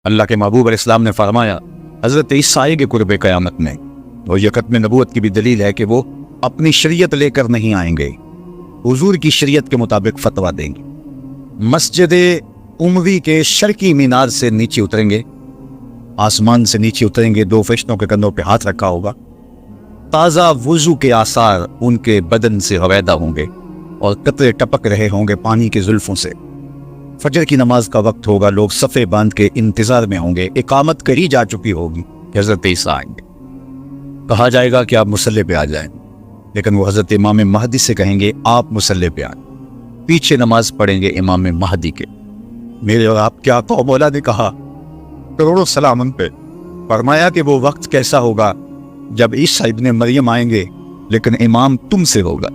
اللہ کے محبوب علیہ السلام نے فرمایا حضرت عیسیٰ آئیں گے قرب قیامت میں، اور یہ ختم نبوت کی بھی دلیل ہے کہ وہ اپنی شریعت لے کر نہیں آئیں گے، حضور کی شریعت کے مطابق فتویٰ دیں گے۔ مسجد اموی کے شرقی مینار سے نیچے اتریں گے، آسمان سے نیچے اتریں گے، 2 فرشتوں کے کندھوں پہ ہاتھ رکھا ہوگا، تازہ وضو کے آثار ان کے بدن سے ہویدا ہوں گے اور قطرے ٹپک رہے ہوں گے پانی کے زلفوں سے۔ فجر کی نماز کا وقت ہوگا، لوگ صفے باندھ کے انتظار میں ہوں گے، اقامت کری جا چکی ہوگی کہ حضرت عیسیٰ آئیں گے۔ کہا جائے گا کہ آپ مصلی پہ آ جائیں، لیکن وہ حضرت امام مہدی سے کہیں گے آپ مصلی پہ آئیں، پیچھے نماز پڑھیں گے امام مہدی کے۔ میرے اور آپ کیا قوم مولا نے کہا کروڑوں سلام ان پہ، فرمایا کہ وہ وقت کیسا ہوگا جب عیسیٰ ابن مریم آئیں گے لیکن امام تم سے ہوگا۔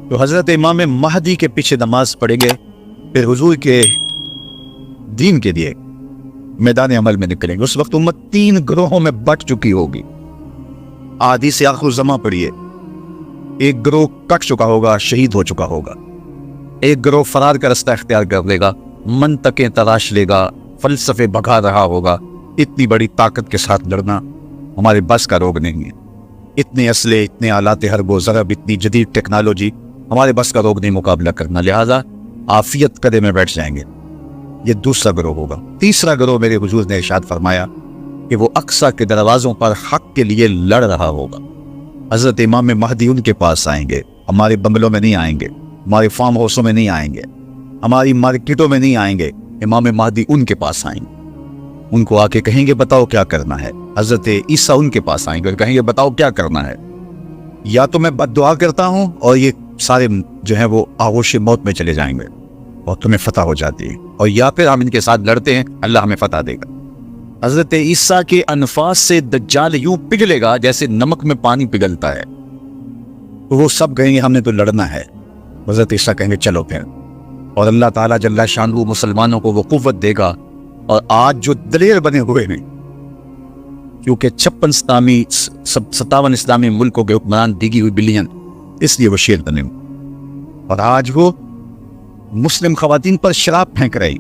تو حضرت امام مہدی کے پیچھے نماز پڑھیں گے، پھر حضور کے دین کے لیے میدان عمل میں نکلیں گے۔ اس وقت امت 3 گروہوں میں بٹ چکی ہوگی۔ آدھی سے آخر زماں پڑھیے، ایک گروہ کٹ چکا ہوگا، شہید ہو چکا ہوگا، ایک گروہ فرار کا رستہ اختیار کر لے گا، منطقیں تراش لے گا، فلسفے بھگا رہا ہوگا۔ اتنی بڑی طاقت کے ساتھ لڑنا ہمارے بس کا روگ نہیں ہے، اتنے اسلحے، اتنے آلات حرب و ضرب، اتنی جدید ٹیکنالوجی ہمارے بس کا روگ نہیں مقابلہ کرنا، لہذا عافیت قدے میں بیٹھ جائیں گے۔ یہ دوسرا گروہ ہوگا۔ تیسرا گروہ میرے حضور نے ارشاد فرمایا کہ وہ اقصی کے دروازوں پر حق کے لیے لڑ رہا ہوگا۔ حضرت امام مہدی ان کے پاس آئیں گے، ہمارے بنگلوں میں نہیں آئیں گے، ہمارے فارم ہاؤسوں میں نہیں آئیں گے، ہماری مارکیٹوں میں نہیں آئیں گے، امام مہدی ان کے پاس آئیں گے، ان کو آ کے کہیں گے بتاؤ کیا کرنا ہے۔ حضرت عیسیٰ ان کے پاس آئیں گے اور کہیں گے بتاؤ کیا کرنا ہے۔ یا تو میں بد دعا کرتا ہوں اور یہ سارے جو ہیں وہ آغوش موت میں چلے جائیں گے اور تمہیں فتح ہو جاتی ہے، اور یا پھر ہم ان کے ساتھ لڑتے ہیں، اللہ ہمیں فتح دے گا۔ حضرت عیسیٰ کے انفاس سے دجال یوں پگھلے گا جیسے نمک میں پانی پگھلتا ہے، تو وہ سب کہیں گے ہم نے تو لڑنا ہے۔ حضرت عیسیٰ کہیں گے چلو پھر، اور اللہ تعالیٰ جل شانہ مسلمانوں کو وہ قوت دے گا۔ اور آج جو دلیر بنے ہوئے ہیں، کیونکہ 57 اسلامی ملکوں کے حکمران دیگی ہوئی بلین، اس لیے وہ شیر بنے ہوئے، اور آج وہ مسلم خواتین پر شراب پھینک رہے۔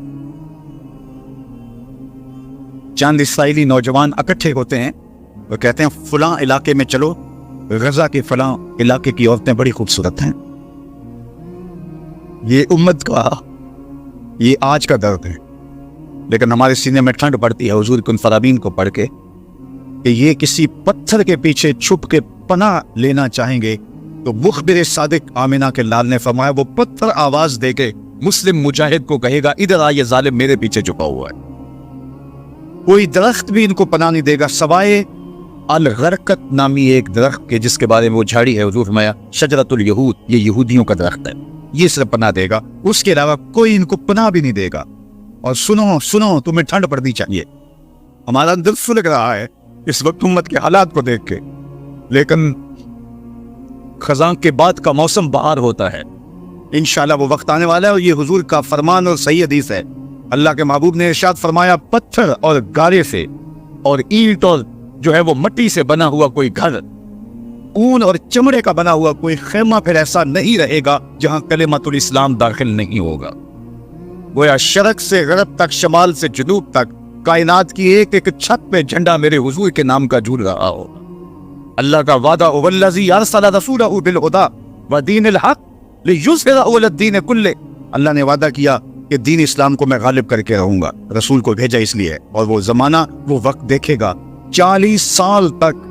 چند اسرائیلی نوجوان اکٹھے ہوتے ہیں، وہ کہتے ہیں فلاں علاقے میں چلو، غزہ کے فلاں علاقے کی عورتیں بڑی خوبصورت ہیں۔ یہ امت کا، یہ آج کا درد ہے، لیکن ہمارے سینے میں ٹھنڈ پڑتی ہے حضور کن فرامین کو پڑھ کے کہ یہ کسی پتھر کے پیچھے چھپ کے پناہ لینا چاہیں گے تو مخبر صادق آمنہ کے لال نے فرمایا وہ پتھر آواز دے کے مسلم مجاہد کو کہے گا ادھر آ، یہ ظالم میرے پیچھے چھپا ہوا ہے۔ کوئی درخت بھی ان کو پناہ نہیں دے گا سوائے الغرقت نامی ایک درخت کے، جس کے بارے میں وہ جھاڑی ہے، حضور فرمایا شجرۃ الیہود، یہ یہودیوں کا درخت ہے، یہ صرف پناہ دے گا، اس کے علاوہ کوئی ان کو پناہ بھی نہیں دے گا۔ اور سنو تمہیں ٹھنڈ پڑنی چاہیے، ہمارا دل سلگ رہا ہے اس وقت امت کے حالات کو دیکھ کے، لیکن خزاں کے بعد کا موسم بہار ہوتا ہے، انشاءاللہ وہ وقت آنے والا ہے، اور یہ حضور کا فرمان اور صحیح حدیث ہے۔ اللہ کے محبوب نے ارشاد فرمایا پتھر اور گارے سے اور اینٹ اور جو ہے وہ مٹی سے بنا ہوا کوئی گھر، اون اور چمڑے کا بنا ہوا کوئی خیمہ پھر ایسا نہیں رہے گا جہاں کلمۃ الاسلام داخل نہیں ہوگا۔ گویا شرق سے غرب تک، شمال سے جنوب تک، کائنات کی ایک ایک چھت پہ جھنڈا میرے حضور کے نام کا جھول رہا ہوگا۔ اللہ کا وعدہ والذی ارسل رسولہ بالہدی ودین الحق لیظہرہ علی الدین کلہ، اللہ نے وعدہ کیا کہ دین اسلام کو میں غالب کر کے رہوں گا، رسول کو بھیجا اس لیے، اور وہ زمانہ وہ وقت دیکھے گا 40 سال تک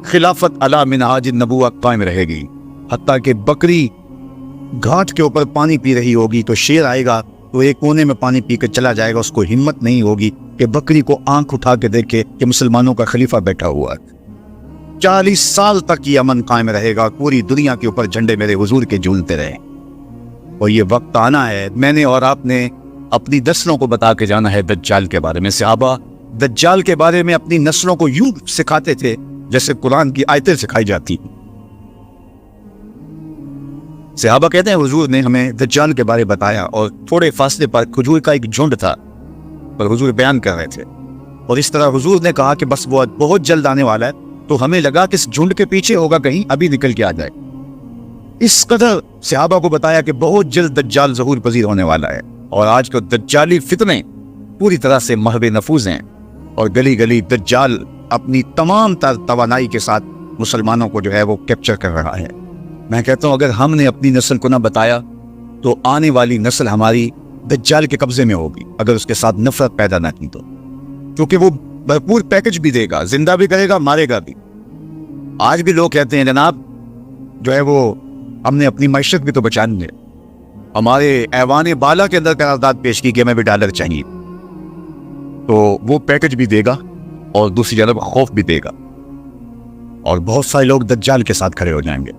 خلافت علی منہاج النبوہ قائم رہے گی، حتیٰ کہ بکری گھاٹ کے اوپر پانی پی رہی ہوگی تو شیر آئے گا تو ایک کونے میں پانی پی کے چلا جائے گا، اس کو ہمت نہیں ہوگی کہ بکری کو آنکھ اٹھا کے دیکھے کہ مسلمانوں کا خلیفہ بیٹھا ہوا ہے۔ 40 سال تک یہ امن قائم رہے گا، پوری دنیا کے اوپر جھنڈے میرے حضور کے جھولتے رہے، اور یہ وقت آنا ہے۔ میں نے اور آپ نے اپنی نسلوں کو بتا کے جانا ہے دجال کے بارے میں۔ صحابہ دجال کے بارے میں اپنی نسلوں کو یوں سکھاتے تھے جیسے قرآن کی آیتیں سکھائی جاتی۔ صحابہ کہتے ہیں حضور نے ہمیں دجال کے بارے بتایا، اور تھوڑے فاصلے پر کھجور کا ایک جھنڈ تھا اور حضور بیان کر رہے تھے، اور اس طرح حضور نے کہا کہ بس وہ بہت جلد آنے والا ہے، تو ہمیں لگا کہ اس جھنڈ کے پیچھے ہوگا کہیں، ابھی نکل کے آ جائے۔ اس قدر صحابہ کو بتایا کہ بہت جلد دجال ظہور پذیر ہونے والا ہے، اور آج کو دجالی فتنے پوری طرح سے محو نفوذ ہیں۔ اور گلی گلی دجال اپنی تمام تر توانائی کے ساتھ مسلمانوں کو جو ہے وہ کیپچر کر رہا ہے۔ میں کہتا ہوں اگر ہم نے اپنی نسل کو نہ بتایا تو آنے والی نسل ہماری دجال کے قبضے میں ہوگی، اگر اس کے ساتھ نفرت پیدا نہ کی تو، کیونکہ وہ بھرپور پیکج بھی دے گا، زندہ بھی کرے گا، مارے گا بھی۔ آج بھی لوگ کہتے ہیں جناب جو ہے وہ ہم نے اپنی معیشت بھی تو بچانی ہے، ہمارے ایوان بالا کے اندر قرارداد پیش کی کہ ہمیں بھی ڈالر چاہیے، تو وہ پیکج بھی دے گا اور دوسری جانب خوف بھی دے گا، اور بہت سارے لوگ دجال کے ساتھ کھڑے ہو جائیں گے،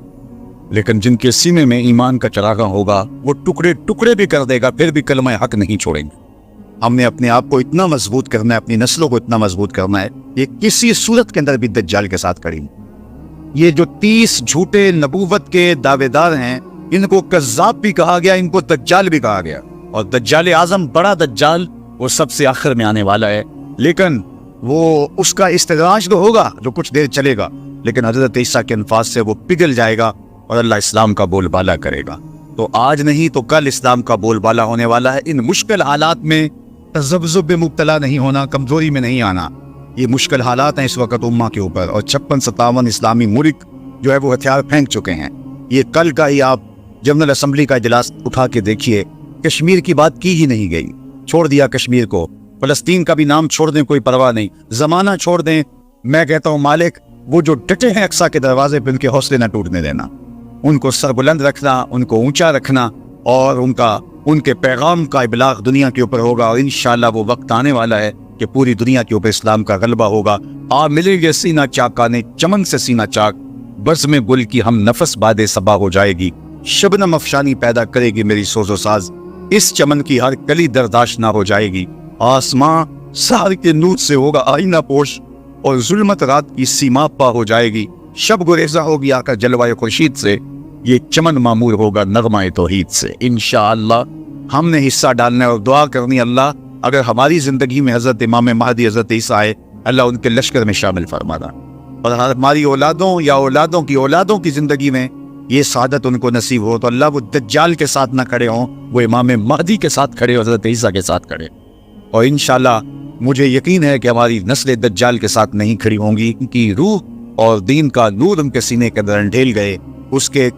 لیکن جن کے سینے میں ایمان کا چراغاں ہوگا وہ ٹکڑے ٹکڑے بھی کر دے گا، پھر بھی کلمہ حق نہیں چھوڑیں گے۔ ہم نے اپنے آپ کو اتنا مضبوط کرنا ہے، اپنی نسلوں کو اتنا مضبوط کرنا ہے، یہ کسی صورت کے اندر بھی دجال کے ساتھ کھڑی۔ یہ جو 30 جھوٹے نبوت کے دعوے دار ہیں، ان کو کذاب بھی کہا گیا، ان کو دجال بھی کہا گیا، اور دجال اعظم بڑا دجال وہ سب سے آخر میں آنے والا ہے، لیکن وہ اس کا استدراج تو ہوگا جو کچھ دیر چلے گا، لیکن حضرت عیسیٰ کے انفاذ سے وہ پگھل جائے گا اور اللہ اسلام کا بول بالا کرے گا۔ تو آج نہیں تو کل اسلام کا بول بالا ہونے والا ہے۔ ان مشکل حالات میں تذبذب میں مبتلا نہیں ہونا، کمزوری میں نہیں آنا۔ یہ مشکل حالات ہیں اس وقت امہ کے اوپر، اور 56-57 اسلامی ملک جو ہے وہ ہتھیار پھینک چکے ہیں۔ یہ کل کا ہی آپ جنرل اسمبلی کا اجلاس اٹھا کے دیکھیے، کشمیر کی بات کی ہی نہیں گئی، چھوڑ دیا کشمیر کو، فلسطین کا بھی نام چھوڑ دیں کوئی پرواہ نہیں، زمانہ چھوڑ دیں۔ میں کہتا ہوں مالک وہ جو ڈٹے ہیں اقصیٰ کے دروازے پہ، ان کے حوصلے نہ ٹوٹنے دینا، ان کو سربلند رکھنا، ان کو اونچا رکھنا، اور ان کے پیغام کا ابلاغ دنیا کے اوپر ہوگا، اور انشاءاللہ وہ وقت آنے والا ہے کہ پوری دنیا کے اوپر اسلام کا غلبہ ہوگا۔ آ ملے گے سینہ چاکانے چمن سے سینہ چاک، بزم گل کی ہم نفس باد صبا ہو جائے گی، شبنم افشانی پیدا کرے گی میری سوز و ساز، اس چمن کی ہر کلی درداشت نہ ہو جائے گی، آسماں سحر کے نور سے ہوگا آئینہ پوش، اور ظلمت رات کی سیما پا ہو جائے گی، شب گریزہ ہوگی آ کر جلوہ خورشید سے، یہ چمن معمور ہوگا نغمہ توحید سے۔ انشاءاللہ ہم نے حصہ ڈالنا ہے اور دعا کرنی، اللہ اگر ہماری زندگی میں حضرت امام مہدی حضرت عیسیٰ آئے، اللہ ان کے لشکر میں شامل فرمانا، اور ہماری اولادوں یا اولادوں کی اولادوں کی زندگی میں یہ سعادت ان کو نصیب ہو، تو اللہ وہ دجال کے ساتھ نہ کھڑے ہوں، وہ امام مہدی کے ساتھ کھڑے ہو، حضرت عیسیٰ کے ساتھ کھڑے۔ اور انشاءاللہ مجھے یقین ہے کہ ہماری نسل دجال کے ساتھ نہیں کھڑی ہوں گی، کیونکہ روح اور دین کا نور ان کے سینے کے اندر انڈھیل گئے، اس کے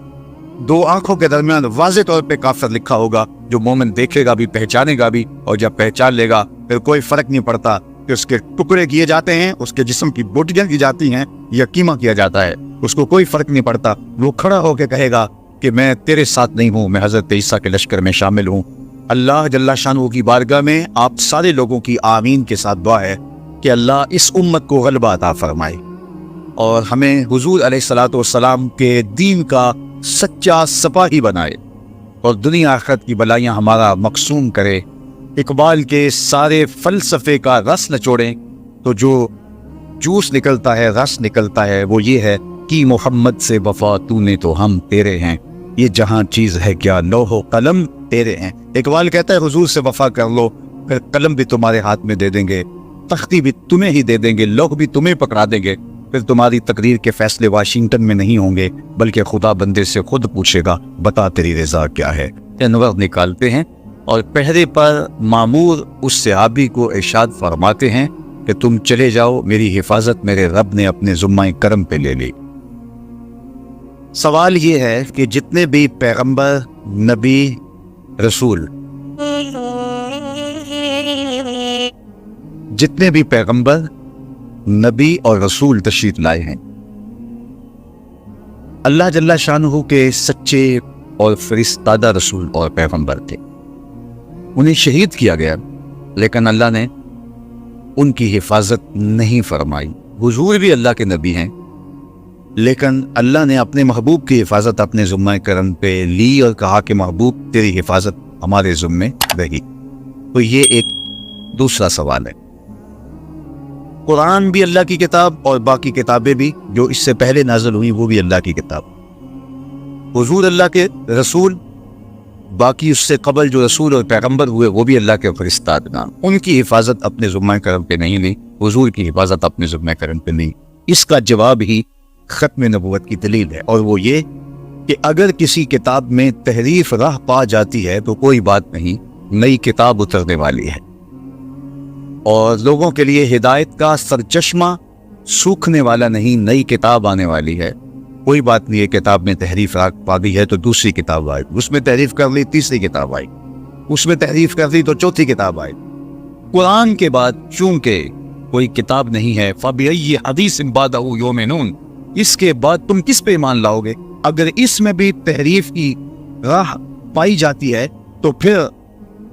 2 آنکھوں کے درمیان واضح طور پہ کافر لکھا ہوگا، جو مومن دیکھے گا بھی پہچانے گا بھی، اور جب پہچان لے گا پھر کوئی فرق نہیں پڑتا کہ اس کے ٹکڑے کیے جاتے ہیں، اس کے جسم کی بوٹیاں کی جاتی ہیں یا قیمہ کیا جاتا ہے، اس کو کوئی فرق نہیں پڑتا، وہ کھڑا ہو کے کہے گا کہ میں تیرے ساتھ نہیں ہوں، میں حضرت عیسیٰ کے لشکر میں شامل ہوں۔ اللہ جل شانہ کی بارگاہ میں آپ سارے لوگوں کی آمین کے ساتھ دعا ہے کہ اللہ اس امت کو غلبہ عطا فرمائے، اور ہمیں حضور علیہ الصلوۃ والسلام کے دین کا سچا سپاہی بنائے، اور دنیا آخرت کی بلائیاں ہمارا مقسوم کرے۔ اقبال کے سارے فلسفے کا رس نچوڑیں تو جو جوس نکلتا ہے، رس نکلتا ہے، وہ یہ ہے کہ محمد سے وفا تو نے تو ہم تیرے ہیں، یہ جہاں چیز ہے کیا لوح و قلم تیرے ہیں۔ اقبال کہتا ہے حضور سے وفا کر لو، پھر قلم بھی تمہارے ہاتھ میں دے دیں گے، تختی بھی تمہیں ہی دے دیں گے، لوح بھی تمہیں پکڑا دیں گے، پھر تمہاری تقریر کے فیصلے واشنگٹن میں نہیں ہوں گے، بلکہ خدا بندے سے خود پوچھے گا بتا تیری رضا کیا ہے۔ انور نکالتے ہیں اور پہرے پر مامور اس صحابی کو ارشاد فرماتے ہیں کہ تم چلے جاؤ، میری حفاظت میرے رب نے اپنے ذمہ کرم پہ لے لی۔ سوال یہ ہے کہ جتنے بھی پیغمبر، نبی، رسول، جتنے بھی پیغمبر، نبی اور رسول تشریف لائے ہیں، اللہ جل شانہ کے سچے اور فرستادہ رسول اور پیغمبر تھے، انہیں شہید کیا گیا، لیکن اللہ نے ان کی حفاظت نہیں فرمائی۔ حضور بھی اللہ کے نبی ہیں، لیکن اللہ نے اپنے محبوب کی حفاظت اپنے ذمہ کرم پہ لی اور کہا کہ محبوب تیری حفاظت ہمارے ذمہ رہی۔ تو یہ ایک دوسرا سوال ہے۔ قرآن بھی اللہ کی کتاب اور باقی کتابیں بھی جو اس سے پہلے نازل ہوئی وہ بھی اللہ کی کتاب، حضور اللہ کے رسول، باقی اس سے قبل جو رسول اور پیغمبر ہوئے وہ بھی اللہ کے فرستادگان، ان کی حفاظت اپنے ذمہ کرم پہ نہیں لی، حضور کی حفاظت اپنے ذمہ کرم پہ لی۔ اس کا جواب ہی ختم نبوت کی دلیل ہے، اور وہ یہ کہ اگر کسی کتاب میں تحریف راہ پا جاتی ہے تو کوئی بات نہیں، نئی کتاب اترنے والی ہے۔ اور لوگوں کے لیے ہدایت کا سرچشمہ سوکھنے والا نہیں، نئی کتاب آنے والی ہے۔ کوئی بات نہیں ہے، کتاب میں تحریف پا گئی ہے تو دوسری کتاب آئے، اس میں تحریف کر لی تیسری کتاب آئی، اس میں تحریف کر لی تو چوتھی کتاب آئی۔ قرآن کے بعد چونکہ کوئی کتاب نہیں ہے، فَبِأَيِّ حَدِيثٍ بَعْدَهُ يُؤْمِنُونَ، اس کے بعد تم کس پہ ایمان لاؤ گے؟ اگر اس میں بھی تحریف کی راہ پائی جاتی ہے تو پھر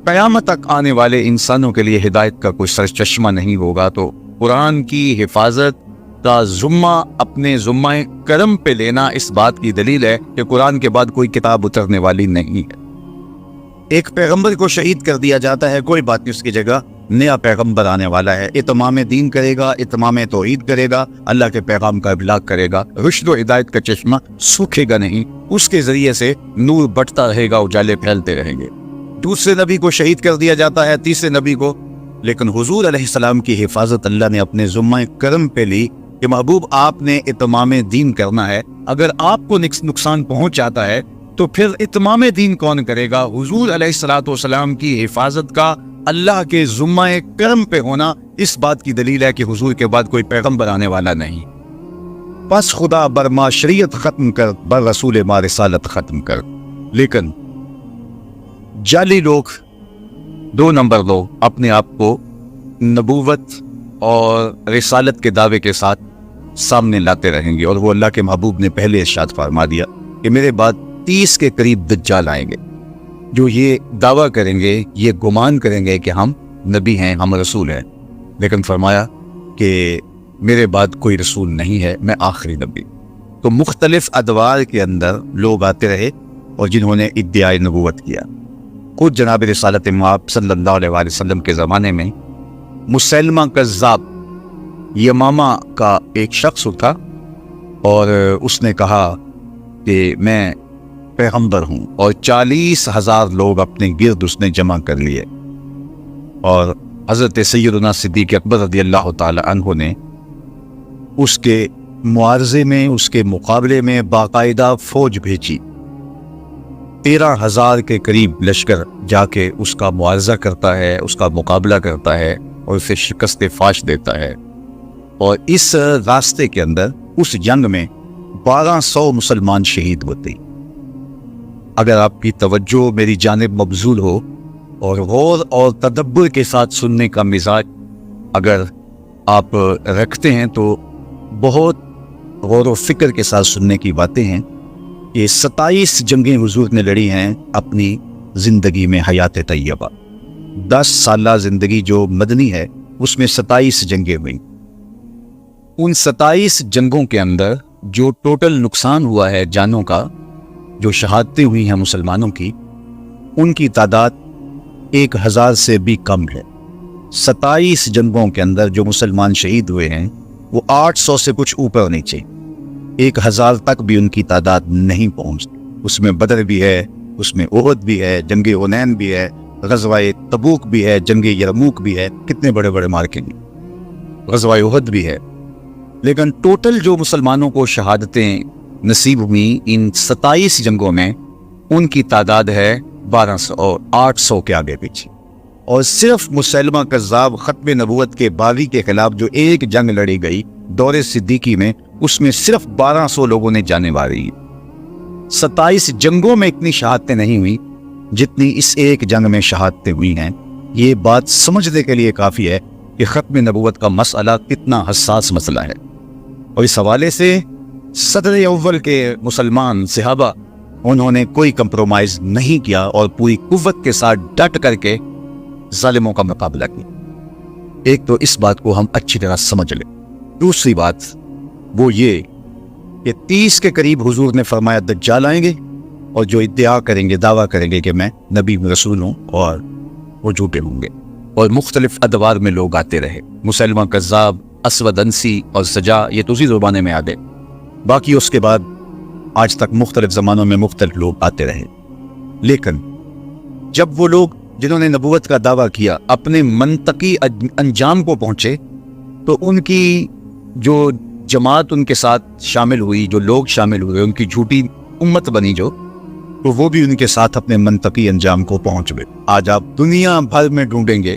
قیامت تک آنے والے انسانوں کے لیے ہدایت کا کوئی سرچشمہ نہیں ہوگا۔ تو قرآن کی حفاظت کا ذمہ اپنے ذمہ کرم پہ لینا اس بات کی دلیل ہے کہ قرآن کے بعد کوئی کتاب اترنے والی نہیں ہے۔ ایک پیغمبر کو شہید کر دیا جاتا ہے، کوئی بات نہیں، اس کی جگہ نیا پیغمبر آنے والا ہے، اتمام دین کرے گا، اتمام توحید کرے گا، اللہ کے پیغام کا ابلاغ کرے گا، رشد و ہدایت کا چشمہ سوکھے گا نہیں، اس کے ذریعے سے نور بڑھتا رہے گا، اجالے پھیلتے رہیں گے۔ دوسرے نبی کو شہید کر دیا جاتا ہے، تیسرے نبی کو، لیکن حضور علیہ السلام کی حفاظت اللہ نے اپنے ذمہ کرم پہ لی کہ محبوب آپ نے اتمام دین کرنا ہے، اگر آپ کو نقصان پہنچ جاتا ہے تو پھر اتمام دین کون کرے گا؟ حضور علیہ السلام کی حفاظت کا اللہ کے ذمہ کرم پہ ہونا اس بات کی دلیل ہے کہ حضور کے بعد کوئی پیغمبر آنے والا نہیں۔ پس خدا بر ما شریعت ختم کر، بر رسول ما رسالت ختم کر۔ لیکن جعلی لوگ، دو نمبر لوگ اپنے آپ کو نبوت اور رسالت کے دعوے کے ساتھ سامنے لاتے رہیں گے، اور وہ اللہ کے محبوب نے پہلے ارشاد فرما دیا کہ میرے بعد 30 کے قریب دجال آئیں گے جو یہ دعویٰ کریں گے، یہ گمان کریں گے کہ ہم نبی ہیں، ہم رسول ہیں، لیکن فرمایا کہ میرے بعد کوئی رسول نہیں ہے، میں آخری نبی۔ تو مختلف ادوار کے اندر لوگ آتے رہے اور جنہوں نے ادعائے نبوت کیا۔ خود جناب رسالت مآب صلی اللہ علیہ وآلہ وسلم کے زمانے میں مسلمہ کذاب یمامہ کا ایک شخص تھا، اور اس نے کہا کہ میں پیغمبر ہوں، اور 40,000 لوگ اپنے گرد اس نے جمع کر لیے، اور حضرت سیدنا صدیق اکبر رضی اللہ تعالی عنہ نے اس کے معارضے میں، اس کے مقابلے میں باقاعدہ فوج بھیجی۔ 13,000 کے قریب لشکر جا کے اس کا معارضہ کرتا ہے، اس کا مقابلہ کرتا ہے اور اسے شکست فاش دیتا ہے، اور اس راستے کے اندر اس جنگ میں 1200 مسلمان شہید ہوتے۔ اگر آپ کی توجہ میری جانب مبذول ہو اور غور اور تدبر کے ساتھ سننے کا مزاج اگر آپ رکھتے ہیں تو بہت غور و فکر کے ساتھ سننے کی باتیں ہیں۔ یہ 27 جنگیں حضور نے لڑی ہیں اپنی زندگی میں، حیات طیبہ 10 سالہ زندگی جو مدنی ہے اس میں 27 جنگیں ہوئیں۔ ان 27 جنگوں کے اندر جو ٹوٹل نقصان ہوا ہے جانوں کا، جو شہادتیں ہوئی ہیں مسلمانوں کی، ان کی تعداد 1000 سے بھی کم ہے۔ 27 جنگوں کے اندر جو مسلمان شہید ہوئے ہیں وہ 800 سے کچھ اوپر نیچے، 1000 تک بھی ان کی تعداد نہیں پہنچتی۔ اس میں بدر بھی ہے، اس میں احد بھی ہے، جنگ حنین بھی ہے، غزوہ تبوک بھی ہے، جنگ یرموک بھی ہے، کتنے بڑے بڑے مارکے ہیں، غزوہ احد بھی ہے۔ لیکن ٹوٹل جو مسلمانوں کو شہادتیں نصیب ہوئی ان 27 جنگوں میں، ان کی تعداد ہے 1200 اور 800 کے آگے پیچھے۔ اور صرف مسلمہ کذاب ختم نبوت کے باغی کے خلاف جو ایک جنگ لڑی گئی دور صدیقی میں، اس میں صرف 1200 لوگوں نے جانیں ماری۔ 27 جنگوں میں اتنی شہادتیں نہیں ہوئی جتنی اس ایک جنگ میں شہادتیں ہوئی ہیں۔ یہ بات سمجھنے کے لیے کافی ہے کہ ختم نبوت کا مسئلہ کتنا حساس مسئلہ ہے، اور اس حوالے سے صدر اول کے مسلمان صحابہ انہوں نے کوئی کمپرومائز نہیں کیا اور پوری قوت کے ساتھ ڈٹ کر کے ظالموں کا مقابلہ کیا۔ ایک تو اس بات کو ہم اچھی طرح سمجھ لیں۔ دوسری بات وہ یہ کہ 30 کے قریب حضور نے فرمایا دجال آئیں گے، اور جو ادعا کریں گے، دعویٰ کریں گے کہ میں نبی رسول ہوں، اور وہ جھوٹے ہوں گے۔ اور مختلف ادوار میں لوگ آتے رہے، مسلمہ کذاب، اسود انسی اور سجا، یہ تو اسی زبانے میں آ گئے۔ باقی اس کے بعد آج تک مختلف زمانوں میں مختلف لوگ آتے رہے۔ لیکن جب وہ لوگ جنہوں نے نبوت کا دعویٰ کیا اپنے منطقی انجام کو پہنچے، تو ان کی جو جماعت ان کے ساتھ شامل ہوئی، جو لوگ شامل ہوئے، ان کی جھوٹی امت بنی جو، تو وہ بھی ان کے ساتھ اپنے منطقی انجام کو پہنچ گئے۔ آج آپ دنیا بھر میں ڈھونڈیں گے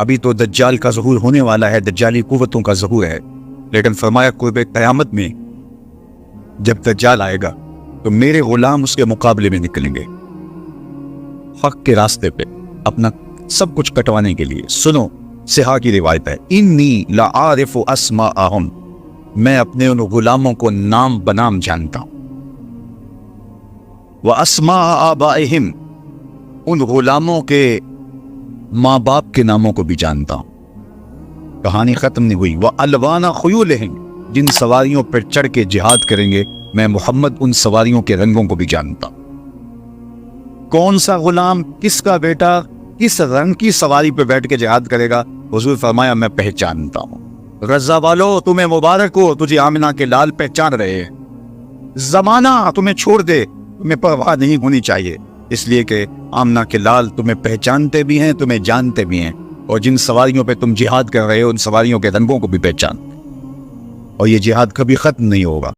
ابھی تو دجال کا ظہور ہونے والا ہے، دجالی قوتوں کا ظہور ہے، لیکن فرمایا قرب قیامت میں جب دجال آئے گا تو میرے غلام اس کے مقابلے میں نکلیں گے حق کے راستے پہ اپنا سب کچھ کٹوانے کے لیے۔ سنو، صحاح کی روایت ہے، انی لعارف اسماءہم، میں اپنے ان غلاموں کو نام بنام جانتا ہوں، واسماء آبائہم، ان غلاموں کے ماں باپ کے ناموں کو بھی جانتا ہوں۔ کہانی ختم نہیں ہوئی، وَأَلْوَانَ خُيُولِهِمْ، جن سواریوں پر چڑھ کے جہاد کریں گے میں محمد ان سواریوں کے رنگوں کو بھی جانتا ہوں۔ کون سا غلام، کس کا بیٹا، کس رنگ کی سواری پہ بیٹھ کے جہاد کرے گا، حضور فرمایا میں پہچانتا ہوں۔ غزہ والو تمہیں مبارک ہو، تجھے آمنہ کے لال پہچان رہے ہیں۔ زمانہ تمہیں چھوڑ دے، تمہیں پرواہ نہیں ہونی چاہیے، اس لیے کہ آمنہ کے لال تمہیں پہچانتے بھی ہیں، تمہیں جانتے بھی ہیں، اور جن سواریوں پہ تم جہاد کر رہے ہو ان سواریوں کے رنگوں کو بھی پہچانتے، اور یہ جہاد کبھی ختم نہیں ہوگا۔